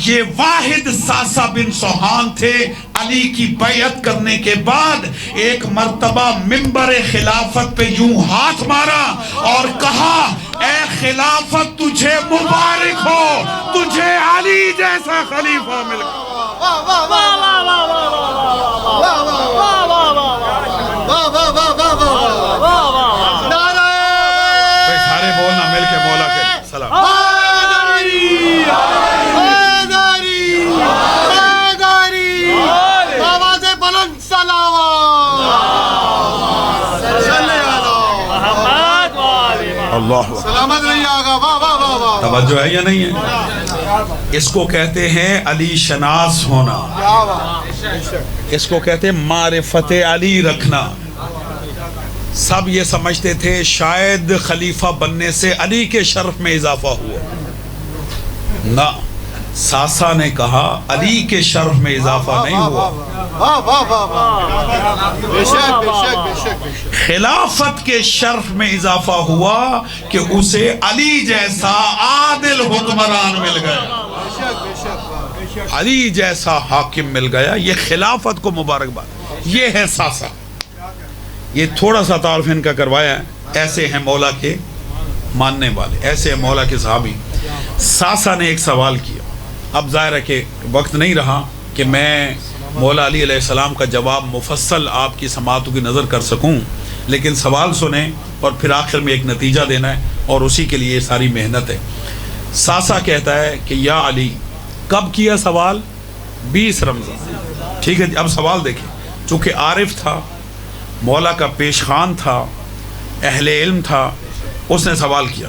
C: یہ واحد ساسا بن سوہان تھے. علی کی بیعت کرنے کے بعد ایک مرتبہ منبر خلافت پہ یوں ہاتھ مارا اور کہا اے خلافت تجھے مبارک ہو، تجھے علی جیسا خلیفہ مل گیا. سارے بولنا مل کے مولا کے سلام. اللہ سلامت رہی آگا. توجہ ہے یا نہیں ہے؟ اس کو کہتے ہیں علی شناس ہونا، اس کو کہتے ہیں معرفت علی رکھنا. سب یہ سمجھتے تھے شاید خلیفہ بننے سے علی کے شرف میں اضافہ ہوا. نہ، ساسا نے کہا علی کے شرف میں اضافہ نہیں ہوا، خلافت کے شرف میں اضافہ ہوا کہ اسے علی جیسا عادل حکمران مل گیا، علی جیسا حاکم مل گیا. یہ خلافت کو مبارکباد. یہ ہے ساسا. یہ تھوڑا سا تعارف ان کا کروایا ہے. ایسے ہیں مولا کے ماننے والے، ایسے ہیں مولا کے صحابی. ساسا نے ایک سوال کیا. اب ظاہر ہے کہ وقت نہیں رہا کہ میں مولا علی علیہ السلام کا جواب مفصل آپ کی سماعتوں کی نظر کر سکوں، لیکن سوال سنیں اور پھر آخر میں ایک نتیجہ دینا ہے اور اسی کے لیے ساری محنت ہے. ساسا کہتا ہے کہ یا علی، کب کیا سوال؟ 20 رمضان. ٹھیک ہے جی، اب سوال دیکھیں. چونکہ عارف تھا، مولا کا پیشخوان تھا، اہل علم تھا، اس نے سوال کیا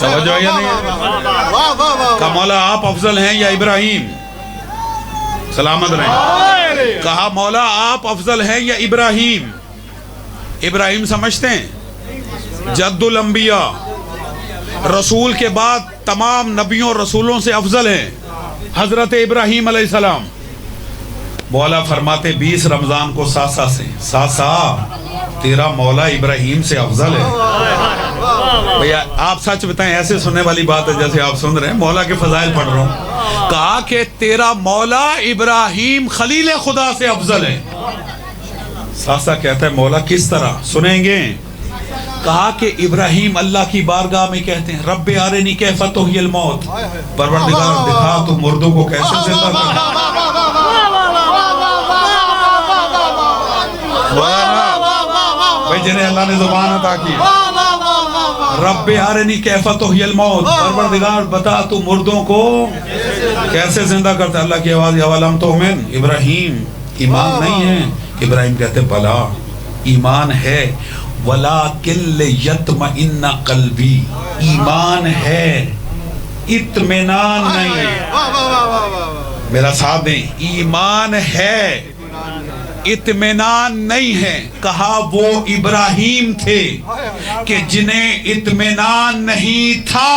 C: توجہ ہے یا نہیں ہے؟ کہا مولا آپ افضل ہیں یا ابراہیم؟ سلامت رہیں. کہا مولا آپ افضل ہیں یا ابراہیم؟ ابراہیم سمجھتے ہیں جد الانبیاء، رسول کے بعد تمام نبیوں اور رسولوں سے افضل ہیں حضرت ابراہیم علیہ السلام. مولا فرماتے 20 رمضان کو ساسا سے، ساسا تیرا مولا ابراہیم سے افضل ہے. بھیا آپ سچ بتائیں، ایسے سننے والی بات ہے جیسے آپ سن رہے ہیں، مولا کے فضائل پڑھ رہا ہوں. کہا کہ تیرا مولا ابراہیم خلیل خدا سے افضل ہے. ساسا کہتا ہے مولا کس طرح؟ سنیں گے. کہا کہ ابراہیم اللہ کی بارگاہ میں کہتے ہیں رب ارنی کیف تحیی الموت، پروردگار دکھا تو مردوں کو کیسے زندہ کرتا. بھائی جنہیں اللہ نے زبان عطا کی، رب ارنی کیف تحیی الموت، پروردگار بتا تو مردوں کو کیسے زندہ کرتا. اللہ کی آواز اولم تؤمن، ابراہیم ایمان نہیں ہے؟ ابراہیم کہتے بلا ایمان ہے، وَلَكِنْ لِيَطْمَئِنَّ قَلْبِي، ایمان ہے اطمینان نہیں. میرا ساتھ دیں، ایمان ہے اطمینان نہیں ہے. کہا وہ ابراہیم تھے کہ جنہیں اطمینان نہیں تھا،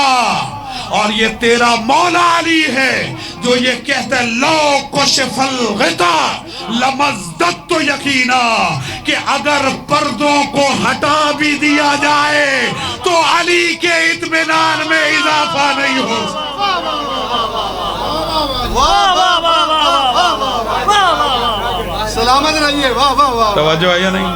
C: اور یہ تیرا مولا علی ہے جو یہ کہتا ہے لو کشف الغطاء لمزددت یقینا، کہ اگر پردوں کو ہٹا بھی دیا جائے تو علی کے اطمینان میں اضافہ نہیں ہو.
D: سلامت رہیے. واہ واہ واہ.
C: توجہ ہے یا نہیں؟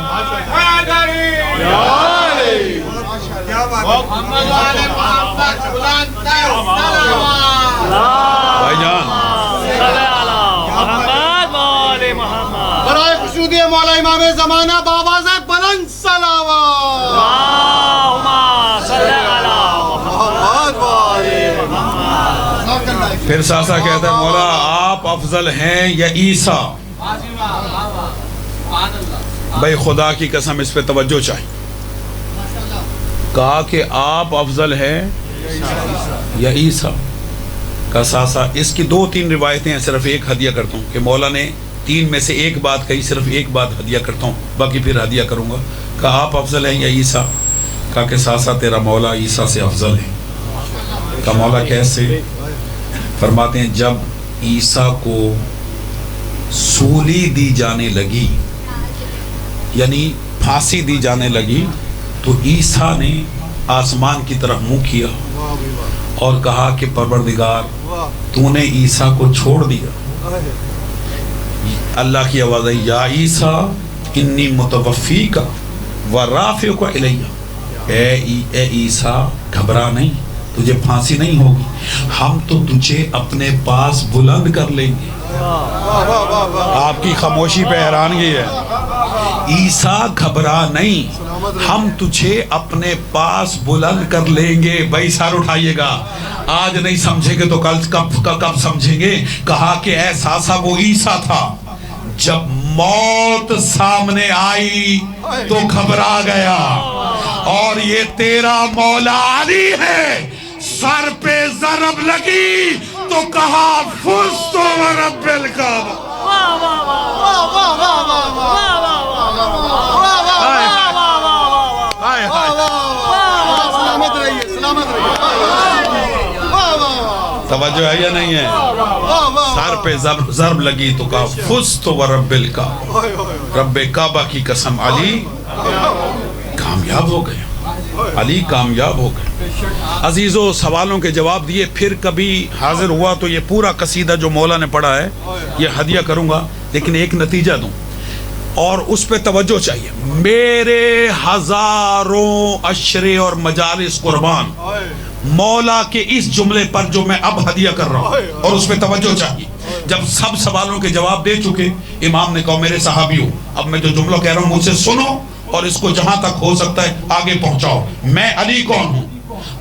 C: بھائی جان
D: برائے خشنودی مولا امام زمانہ بآواز بلند صلوات.
C: پھر ساسا کہتا ہے مولا آپ افضل ہیں یا عیسیٰ؟ بھائی خدا کی قسم اس پہ توجہ چاہیے. کہا کہ آپ افضل ہیں یا عیسیٰ؟ کہا ساسا اس کی 2-3 روایتیں ہیں، صرف ایک ہدیہ کرتا ہوں کہ مولا نے 3 میں سے ایک بات کہی، صرف ایک بات ہدیہ کرتا ہوں، باقی پھر ہدیہ کروں گا. کہا آپ افضل ہیں یا عیسیٰ؟ کہا کہ ساسا تیرا مولا عیسیٰ سے افضل ہے. کہا مولا کیسے؟ فرماتے ہیں جب عیسیٰ کو سولی دی جانے لگی، یعنی پھانسی دی جانے لگی، تو عیسیٰ نے آسمان کی طرف منہ کیا اور کہا کہ پروردگار تو نے عیسیٰ کو چھوڑ دیا. اللہ کی آواز ہے یا عیسیٰ انی متوفیک و رافعک الی. اے عیسیٰ گھبرا نہیں، تجھے پھانسی نہیں ہوگی، ہم تو تجھے اپنے پاس بلند کر لیں گے. آپ کی خاموشی پہ حیرانگی ہے. عیسیٰ گھبرا نہیں، ہم تجھے اپنے پاس بلند کر لیں گے. بھائی سر اٹھائیے گا، آج نہیں سمجھیں گے تو کب سمجھیں گے. کہا کہ اے ساسا وہ عیسیٰ تھا جب موت سامنے آئی تو گھبرا گیا، اور یہ تیرا مولا علی ہے سر پہ ضرب لگی تو کہا فزت ورب الکعبہ.
D: سلامت رہیے. سلامت رہیے.
C: توجہ ہے یا نہیں ہے؟ سر پہ ضرب لگی تو کہا فزت ورب الکعبہ، رب کعبہ کی قسم علی کامیاب ہو گئے، علی کامیاب ہو گئے. عزیزو سوالوں کے جواب دیے، پھر کبھی حاضر ہوا تو یہ پورا قصیدہ جو مولا نے پڑھا ہے یہ ہدیہ کروں گا، لیکن ایک نتیجہ دوں اور اس پہ توجہ چاہیے. میرے ہزاروں عشرے اور مجالس قربان مولا کے اس جملے پر جو میں اب ہدیہ کر رہا ہوں، اور اس پہ توجہ چاہیے. جب سب سوالوں کے جواب دے چکے، امام نے کہا میرے صحابیوں اب میں جو جملہ کہہ رہا ہوں مجھ سے سنو اور اس کو جہاں تک ہو سکتا ہے آگے پہنچاؤ. میں علی کون ہوں؟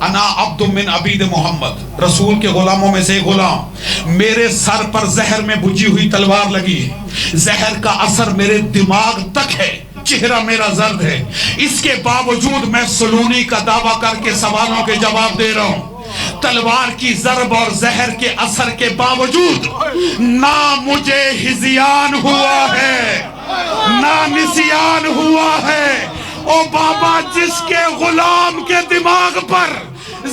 C: انا عبد من عبید محمد، رسول کے غلاموں میں سے غلام، میرے سر پر زہر میں بجھی ہوئی تلوار لگی ہے، زہر کا اثر میرے دماغ تک ہے، چہرہ میرا زرد ہے، اس کے باوجود میں سلونی کا دعویٰ کر کے سوالوں کے جواب دے رہا ہوں۔ تلوار کی ضرب اور زہر کے اثر کے باوجود نہ مجھے ہذیان ہوا ہے نہ نسیان ہوا ہے۔ او بابا، جس کے غلام کے دماغ پر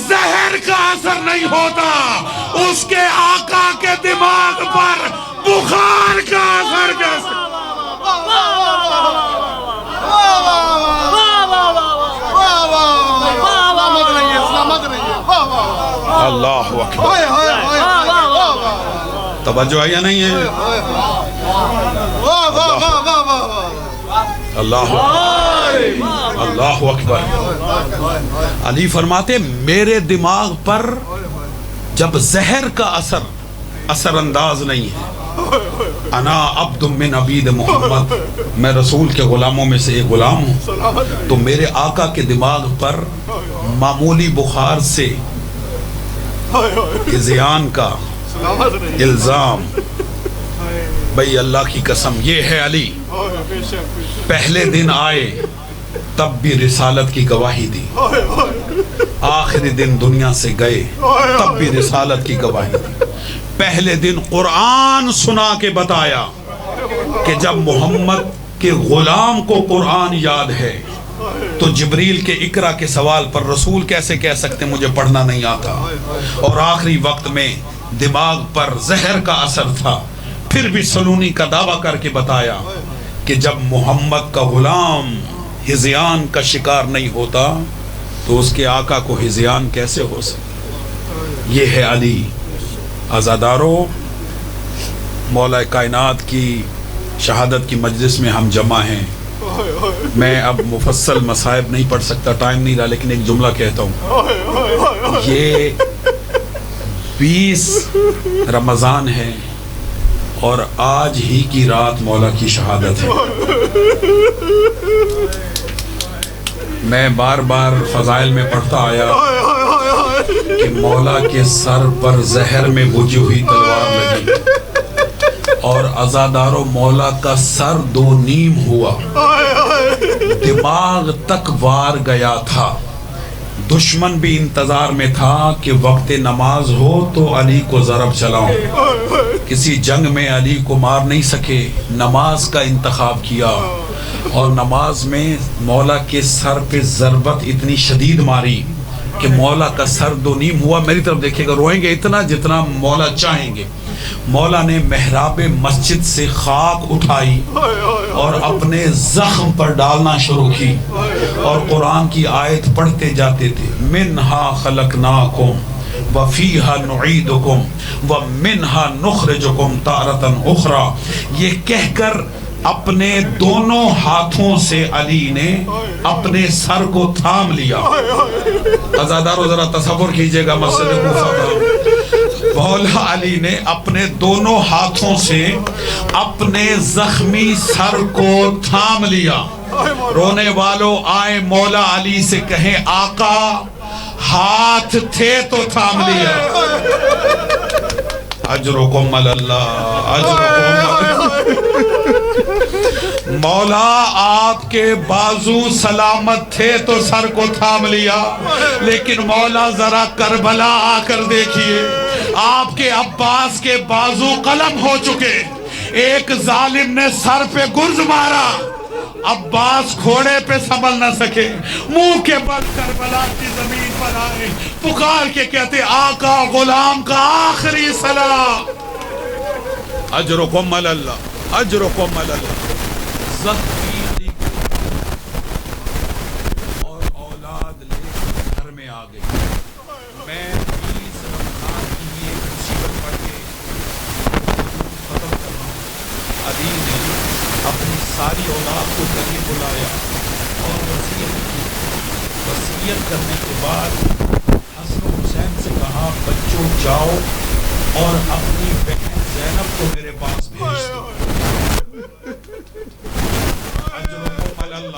C: زہر کا اثر نہیں ہوتا، اس کے آقا کے دماغ پر بخار کا اثر کیسے؟ اللہ اکبر، توجہ ہے یا نہیں ہے؟ اللہ اللہ اکبر۔ علی فرماتے میرے دماغ پر جب زہر کا اثر انداز نہیں ہے، انا عبد من عبید محمد، میں رسول کے غلاموں میں سے ایک غلام ہوں، تو میرے آقا کے دماغ پر معمولی بخار سے ہذیان کا الزام، بھئی اللہ کی قسم یہ ہے علی، پہلے دن آئے تب بھی رسالت کی گواہی دی، آخری دن دنیا سے گئے تب بھی رسالت کی گواہی دی، پہلے دن قرآن سنا کے بتایا کہ جب محمد کے غلام کو قرآن یاد ہے تو جبریل کے اقرا کے سوال پر رسول کیسے کہہ سکتے مجھے پڑھنا نہیں آتا، اور آخری وقت میں دماغ پر زہر کا اثر تھا، پھر بھی سلونی کا دعویٰ کر کے بتایا کہ جب محمد کا غلام ہذیان کا شکار نہیں ہوتا تو اس کے آقا کو ہذیان کیسے ہو سکتا؟ یہ ہے علی۔ عزادارو، مولا کائنات کی شہادت کی مجلس میں ہم جمع ہیں، میں اب مفصل مصائب نہیں پڑھ سکتا، ٹائم نہیں رہا، لیکن ایک جملہ کہتا ہوں، یہ 20 رمضان ہے اور آج ہی کی رات مولا کی شہادت ہے۔ میں بار بار فضائل میں پڑھتا آیا کہ مولا کے سر پر زہر میں بجھی ہوئی تلوار لگی اور عزادارو مولا کا سر 2 نیم ہوا، دماغ تک وار گیا تھا، دشمن بھی انتظار میں تھا کہ وقت نماز ہو تو علی کو ضرب چلاؤں، کسی جنگ میں علی کو مار نہیں سکے، نماز کا انتخاب کیا اور نماز میں مولا کے سر پہ ضربت اتنی شدید ماری کہ مولا کا سر 2 نیم ہوا۔ میری طرف دیکھے گا، روئیں گے اتنا جتنا مولا چاہیں گے۔ مولا نے محراب مسجد سے خاک اٹھائی اور اپنے زخم پر ڈالنا شروع کی اور قرآن کی آیت پڑھتے جاتے تھے، منہا خلقناکم وفیہا نعیدکم ومنہا نخرجکم تارۃ اخری، یہ کہہ کر اپنے دونوں ہاتھوں سے علی نے اپنے سر کو تھام لیا۔ عزادارو ذرا تصور کیجئے گا، مسجد کوفہ کا مولا علی نے اپنے دونوں ہاتھوں سے اپنے زخمی سر کو تھام لیا۔ رونے والوں آئے مولا علی سے کہیں آقا ہاتھ تھے تو تھام لیا۔ اجرکم اللہ، اجرکم مولا آپ کے بازو سلامت تھے تو سر کو تھام لیا، لیکن مولا ذرا کربلا آ کر دیکھیے، آپ کے عباس کے بازو قلم ہو چکے، ایک ظالم نے سر پہ گرز مارا، عباس گھوڑے پہ سنبھل نہ سکے، منہ کے بل کربلا کی زمین پر آئے، پکار کے کہتے آقا غلام کا آخری سلام۔ اجرکم اللہ، اجرکم اللہ۔ زخمی علی اور اولاد لے گھر میں آ گئی۔ میں 20 رمضان کی یہ مصیبت پڑھ کے ختم کر رہا ہوں۔ علی نے اپنی ساری اولاد کو قریب بلایا اور وصیت کرنے کے بعد حسن و حسین سے کہا بچوں جاؤ اور اپنی بہن زینب کو میرے پاس بھیج دو۔ اللہ